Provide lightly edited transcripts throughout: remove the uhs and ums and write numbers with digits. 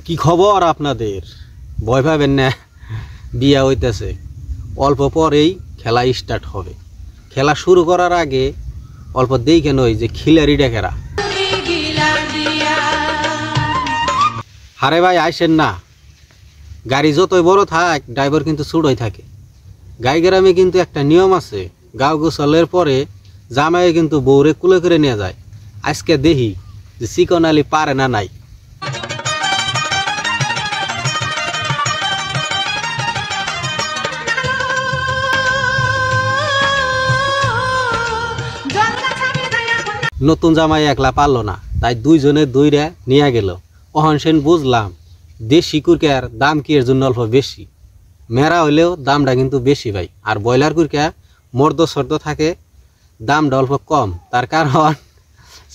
কি খবর আপনাদের? ভয় পাবেন না, বিয়া হইতেছে, অল্প পরেই খেলা স্টার্ট হবে। খেলা শুরু করার আগে অল্প দেখে নই যে খিলারি ডেকেরা। হারে ভাই আইসেন না, গাড়ি যতই বড় থাক ড্রাইভার কিন্তু ছোটই থাকে। গাই গ্রামে কিন্তু একটা নিয়ম আছে, গাও গোসলের পরে জামাইয়ে কিন্তু বউরে কুলে করে নিয়ে যায়। আজকে দেখি যে চিকন আলী পারে না নাই। নতুন জামাই একলা পারলো না, তাই দুইজনে দুইরা নিয়ে গেল। অহন সেন বুঝলাম দেশি কুরকার দাম কি এর জন্য অল্প বেশি, মেরা হইলেও দামটা কিন্তু বেশি ভাই। আর ব্রয়লার কুরকা মর্দ সর্দ থাকে, দামটা অল্প কম। তার কারণ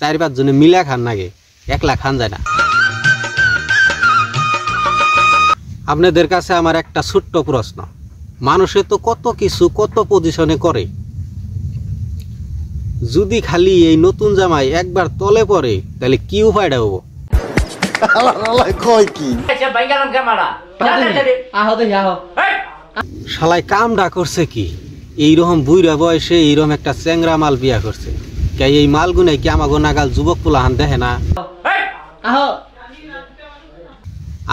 4-5 জনে মিলা খান নাগে, একলা খান যায় না। আপনাদের কাছে আমার একটা ছোট্ট প্রশ্ন, মানুষে তো কত কিছু কত পজিশনে করে, যদি খালি এই নতুন জামাই একবার তলে পড়ে তাহলে কি উপায়টা হবো? শালাই কামডা করছে কি, এইরকম বুইরা বয়সে এইরকম একটা চ্যাংরা মাল বিয়া করছে। কে এই মালগুনে কি আমাগো নাগাল যুবক পোলাহান দেখে না?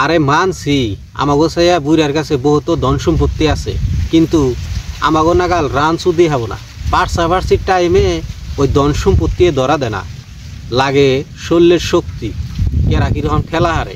আরে মানছি আমাগো চাইয়া বুইরার কাছে বহুত ধন সম্পত্তি আছে, কিন্তু আমাগো নাগাল রান সুদি হবো না। পার্সাভার্সির টাইমে ওই ধন সম্পত্তি ধরা দেয় না, লাগে শরীরের শক্তি, এরা কিরকম ঠেলা হারে।